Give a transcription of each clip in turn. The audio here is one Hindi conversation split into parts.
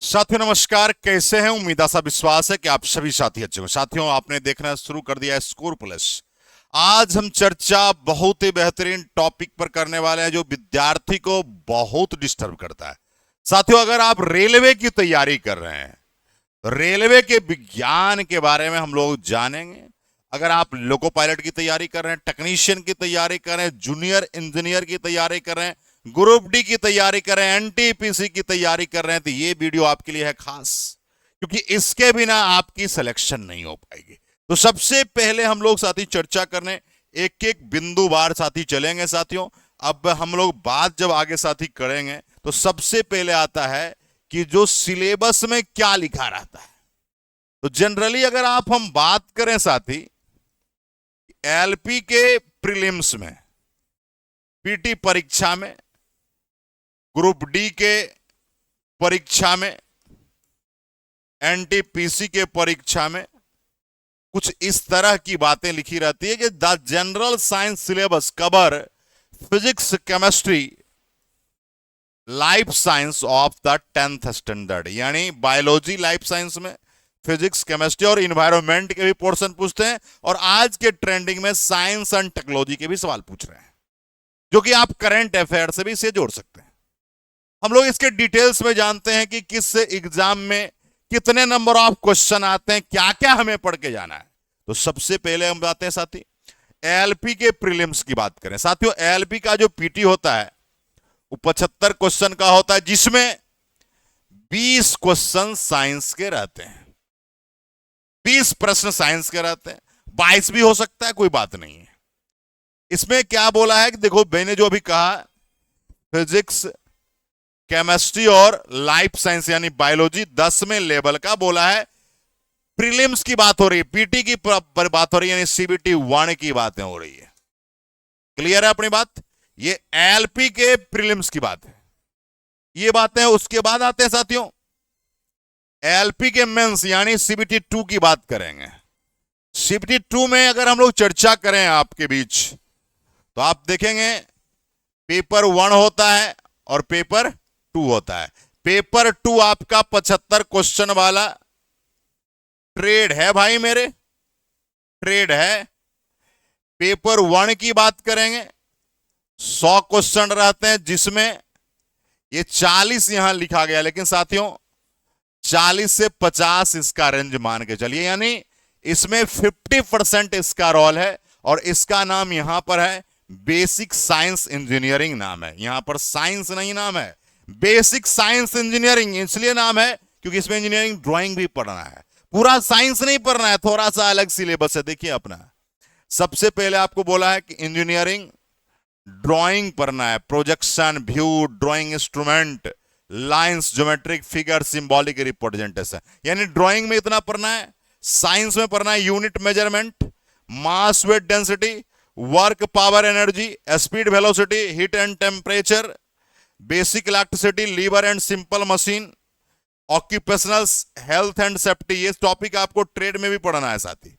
साथियों नमस्कार, कैसे हैं? उम्मीद सा विश्वास है कि आप सभी साथी अच्छे हो। साथियों, आपने देखना शुरू कर दिया है स्कोर प्लस। आज हम चर्चा बहुत ही बेहतरीन टॉपिक पर करने वाले हैं जो विद्यार्थी को बहुत डिस्टर्ब करता है। साथियों, अगर आप रेलवे की तैयारी कर रहे हैं तो रेलवे के विज्ञान के बारे में हम लोग जानेंगे। अगर आप लोको पायलट की तैयारी कर रहे हैं, टेक्नीशियन की तैयारी कर रहे हैं, जूनियर इंजीनियर की तैयारी कर रहे हैं, ग्रुप डी की तैयारी कर रहे हैं, एनटीपीसी की तैयारी कर रहे हैं, तो ये वीडियो आपके लिए है खास, क्योंकि इसके बिना आपकी सिलेक्शन नहीं हो पाएगी। तो सबसे पहले हम लोग साथी चर्चा करने एक एक बिंदु वार साथी चलेंगे। साथियों, अब हम लोग बात जब आगे साथी करेंगे तो सबसे पहले आता है कि जो सिलेबस में क्या लिखा रहता है। तो जनरली अगर हम बात करें साथी, एलपी के प्रीलिम्स में, पीटी परीक्षा में, ग्रुप डी के परीक्षा में, एनटीपीसी के परीक्षा में कुछ इस तरह की बातें लिखी रहती है कि the general science syllabus cover physics, chemistry, life science of the 10th standard. यानी बायोलॉजी, लाइफ साइंस में फिजिक्स, केमिस्ट्री और इन्वायरमेंट के भी पोर्शन पूछते हैं, और आज के ट्रेंडिंग में साइंस एंड टेक्नोलॉजी के भी सवाल पूछ रहे हैं, जो कि आप करंट अफेयर से भी इसे जोड़ सकते हैं। हम लोग इसके डिटेल्स में जानते हैं कि किस एग्जाम में कितने नंबर ऑफ क्वेश्चन आते हैं, क्या क्या हमें पढ़ के जाना है। तो सबसे पहले हम बातें साथी एलपी के प्रीलिम्स की बात करें। साथियों, एलपी का जो पीटी होता है वो 75 क्वेश्चन का होता है, जिसमें 20 क्वेश्चन साइंस के रहते हैं। 20 प्रश्न साइंस के रहते हैं, 22 भी हो सकता है, कोई बात नहीं है। इसमें क्या बोला है कि देखो, मैंने जो अभी कहा, फिजिक्स, केमिस्ट्री और लाइफ साइंस यानी बायोलॉजी 10वें लेवल का बोला है। प्रीलिम्स की बात हो रही है, पीटी की बात हो रही है, यानी सीबीटी 1 की बातें हो रही है। क्लियर है अपनी बात? ये एलपी के प्रीलिम्स की बात है, ये बातें। उसके बाद आते हैं साथियों एलपी के मेंस यानी सीबीटी 2 की बात करेंगे। सीबीटी 2 में अगर हम लोग चर्चा करें आपके बीच, तो आप देखेंगे पेपर 1 होता है और पेपर 2 होता है। पेपर 2 आपका 75 क्वेश्चन वाला ट्रेड है भाई मेरे, ट्रेड है। पेपर 1 की बात करेंगे, 100 क्वेश्चन रहते हैं, जिसमें ये 40 यहां लिखा गया, लेकिन साथियों 40 से 50 इसका रेंज मान के चलिए, यानी इसमें 50% इसका रोल है। और इसका नाम यहां पर है बेसिक साइंस इंजीनियरिंग नाम है। यहां पर साइंस नहीं नाम है, बेसिक साइंस इंजीनियरिंग इसलिए नाम है क्योंकि इसमें इंजीनियरिंग ड्राइंग भी पढ़ना है, पूरा साइंस नहीं पढ़ना है, थोड़ा सा अलग सिलेबस है। देखिए अपना, सबसे पहले आपको बोला है कि इंजीनियरिंग ड्राइंग पढ़ना है, projection, view, drawing instrument, lines, geometric figure, symbolic representation, यानी ड्राइंग में इतना पढ़ना है। साइंस में पढ़ना है unit measurement, mass weight density, work power energy, speed velocity, heat and temperature, basic electricity, lever and simple machine, occupational health and safety. ये टॉपिक आपको ट्रेड में भी पढ़ना है साथी,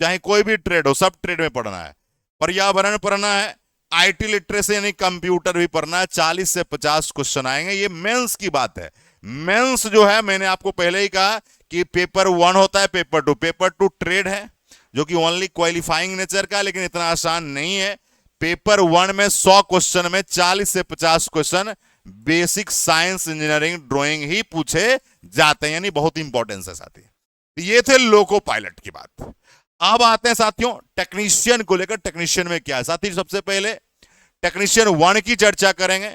चाहे कोई भी ट्रेड हो, सब ट्रेड में पढ़ना है। पर्यावरण पढ़ना है, आईटी लिटरेसी यानी कंप्यूटर भी पढ़ना है। 40 से 50 क्वेश्चन आएंगे। ये मेंस की बात है। मेंस जो है, मैंने आपको पहले ही कहा कि पेपर 1 होता है, पेपर 2। पेपर 2 ट्रेड है, जो कि ओनली क्वालिफाइंग नेचर का, लेकिन इतना आसान नहीं है। पेपर 1 में 100 क्वेश्चन में 40 से 50 question basic science engineering drawing ही पूछे जाते हैं, यानी बहुत इंपॉर्टेंस है साथी। ये थे लोको पायलट की बात। अब आते हैं साथियों टेक्नीशियन को लेकर। टेक्नीशियन में क्या है साथी? सबसे पहले टेक्नीशियन 1 की चर्चा करेंगे।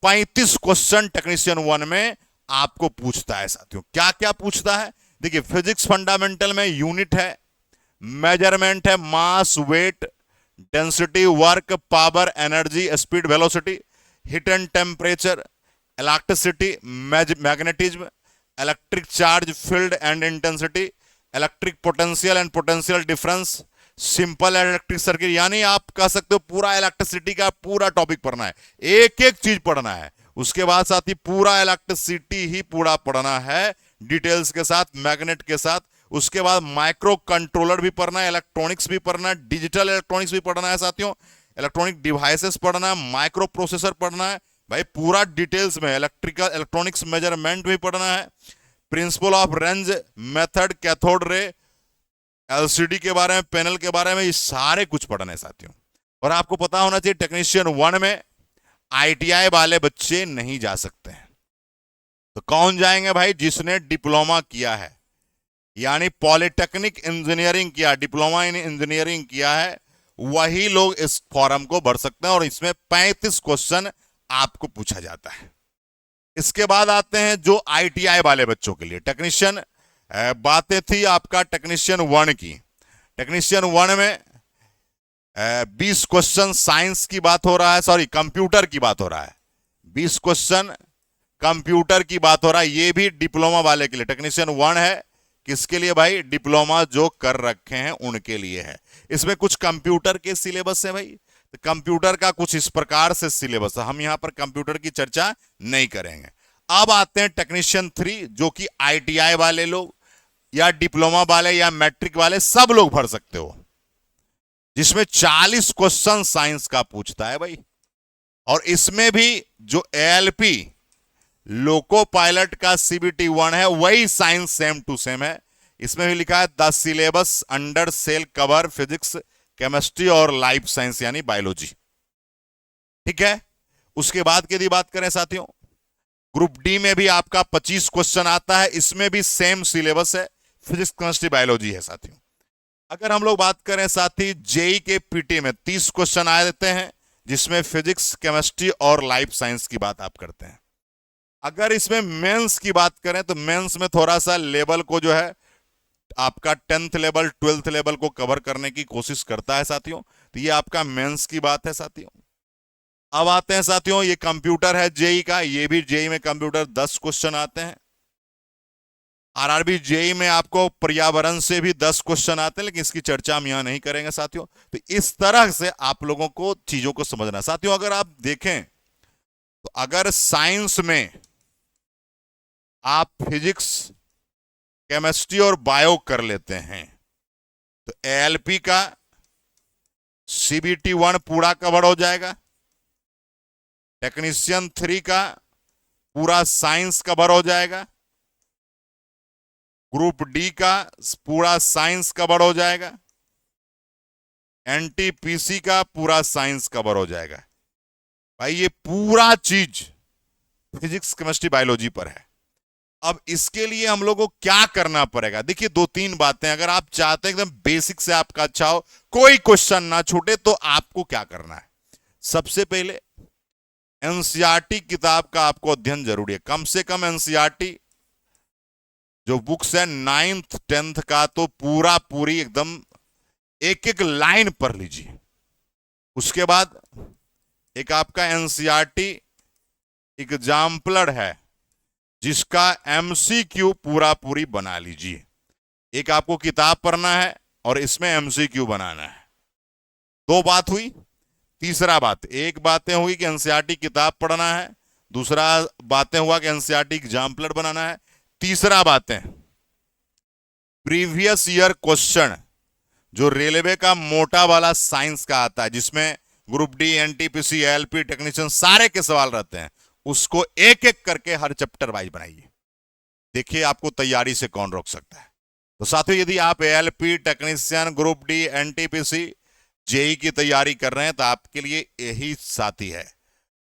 35 क्वेश्चन टेक्नीशियन 1 में आपको पूछता है साथियों। क्या क्या पूछता है? देखिए, फिजिक्स फंडामेंटल में यूनिट है, मेजरमेंट है, mass, weight, density, work, power, energy, speed, velocity, heat and temperature, electricity, magnetism, electric charge, field and intensity, electric potential and potential difference, simple electric circuit. यानी आप कह सकते हो पूरा इलेक्ट्रिसिटी का पूरा टॉपिक पढ़ना है, एक एक चीज पढ़ना है। उसके बाद साथ ही पूरा इलेक्ट्रिसिटी ही पूरा पढ़ना है, डिटेल्स के साथ, मैग्नेट के साथ। उसके बाद माइक्रो कंट्रोलर भी पढ़ना है, इलेक्ट्रॉनिक्स भी पढ़ना है, डिजिटल इलेक्ट्रॉनिक्स भी पढ़ना है साथियों, इलेक्ट्रॉनिक डिवाइसेस पढ़ना है, माइक्रो प्रोसेसर पढ़ना है भाई, पूरा डिटेल्स में। इलेक्ट्रिकल इलेक्ट्रॉनिक्स मेजरमेंट भी पढ़ना है, principle of range method, cathode ray, LCD के बारे में, पैनल के बारे में, ये सारे कुछ पढ़ना है साथियों। और आपको पता होना चाहिए टेक्नीशियन 1 में आईटीआई वाले बच्चे नहीं जा सकते हैं। तो कौन जाएंगे भाई? जिसने डिप्लोमा किया है, यानी पॉलिटेक्निक इंजीनियरिंग किया, डिप्लोमा इन इंजीनियरिंग किया है, वही लोग इस फॉर्म को भर सकते हैं। और इसमें 35 क्वेश्चन आपको पूछा जाता है। इसके बाद आते हैं जो आईटीआई वाले बच्चों के लिए टेक्नीशियन, बातें थी आपका टेक्नीशियन 1 की। टेक्नीशियन 1 में 20 क्वेश्चन साइंस की बात हो रहा है, सॉरी कंप्यूटर की बात हो रहा है। 20 क्वेश्चन कंप्यूटर की बात हो रहा है। ये भी डिप्लोमा वाले के लिए टेक्नीशियन 1 है। किसके लिए भाई? डिप्लोमा जो कर रखे हैं उनके लिए है। इसमें कुछ कंप्यूटर के सिलेबस है भाई, तो कंप्यूटर का कुछ इस प्रकार से सिलेबस है। हम यहां पर कंप्यूटर की चर्चा नहीं करेंगे। अब आते हैं टेक्नीशियन 3, जो कि आईटीआई वाले लोग या डिप्लोमा वाले या मैट्रिक वाले सब लोग भर सकते हो, जिसमें 40 क्वेश्चन साइंस का पूछता है भाई। और इसमें भी जो एएलपी लोको पायलट का सीबीटी 1 है, वही साइंस सेम टू सेम है। इसमें भी लिखा है the syllabus under cell cover physics, chemistry और लाइफ साइंस यानी बायोलॉजी। ठीक है। उसके बाद की यदि बात करें साथियों, ग्रुप डी में भी आपका 25 क्वेश्चन आता है। इसमें भी सेम सिलेबस है, फिजिक्स केमिस्ट्री बायोलॉजी है साथियों। अगर हम लोग बात करें साथी जेई के पीटी में 30 क्वेश्चन आ देते हैं, जिसमें फिजिक्स, केमिस्ट्री और लाइफ साइंस की बात आप करते हैं। अगर इसमें मेंस की बात करें तो मेंस में थोड़ा सा लेवल को जो है आपका 10th लेवल 12th लेवल को कवर करने की कोशिश करता है साथियों। तो ये आपका मेंस की बात है साथियों। अब आते हैं साथियों, ये कंप्यूटर है जेई का। ये भी जेई में कंप्यूटर 10 क्वेश्चन आते हैं। आरआरबी जेई में आपको पर्यावरण से भी 10 क्वेश्चन आते हैं, लेकिन इसकी चर्चा हम यहां नहीं करेंगे साथियों। तो इस तरह से आप लोगों को चीजों को समझना साथियों। अगर आप देखें तो अगर साइंस में आप फिजिक्स, केमिस्ट्री और बायो कर लेते हैं तो एएलपी का सीबीटी 1 पूरा कवर हो जाएगा। टेक्नीशियन 3 का पूरा साइंस कवर हो जाएगा। ग्रुप डी का पूरा साइंस कवर हो जाएगा। एनटीपीसी का पूरा साइंस कवर हो जाएगा। भाई ये पूरा चीज फिजिक्स, केमिस्ट्री, बायोलॉजी पर है। अब इसके लिए हम लोगों को क्या करना पड़ेगा? देखिए 2-3 बातें। अगर आप चाहते हैं एकदम बेसिक से आपका अच्छा हो, कोई क्वेश्चन ना छूटे, तो आपको क्या करना है? सबसे पहले एनसीईआरटी किताब का आपको अध्ययन जरूरी है। कम से कम एनसीईआरटी जो बुक्स है 9th 10th का तो पूरी एकदम एक एक लाइन पढ़ लीजिए। उसके बाद एक आपका एनसीईआरटी एग्जाम्पलर है, जिसका एमसीक्यू पूरी बना लीजिए। एक आपको किताब पढ़ना है और इसमें एमसीक्यू बनाना है। 2 बात हुई। तीसरा बात, एक बातें हुई कि एनसीईआरटी किताब पढ़ना है, दूसरा बातें हुआ कि एनसीईआरटी एग्जाम्पलर बनाना है। तीसरा बातें, प्रीवियस ईयर क्वेश्चन जो रेलवे का मोटा वाला साइंस का आता है, जिसमें group D, NTPC, ALP, technician सारे के सवाल रहते हैं, उसको एक एक करके हर चैप्टर वाइज बनाइए। देखिए आपको तैयारी से कौन रोक सकता है। तो साथियों, यदि आप ALP, technician, group D, NTPC, JE की तैयारी कर रहे हैं तो आपके लिए यही साथी है।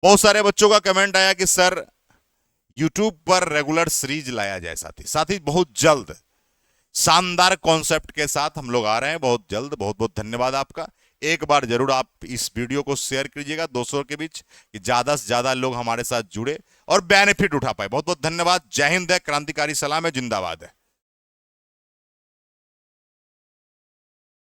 बहुत सारे बच्चों का कमेंट आया कि सर यूट्यूब पर रेगुलर सीरीज लाया जाए। साथी बहुत जल्द शानदार कॉन्सेप्ट के साथ हम लोग आ रहे हैं, बहुत जल्द। बहुत बहुत धन्यवाद आपका। एक बार जरूर आप इस वीडियो को शेयर कीजिएगा दोस्तों के बीच, कि ज्यादा से ज्यादा लोग हमारे साथ जुड़े और बेनिफिट उठा पाए। बहुत बहुत धन्यवाद। जय हिंद है, क्रांतिकारी सलाम है, जिंदाबाद है।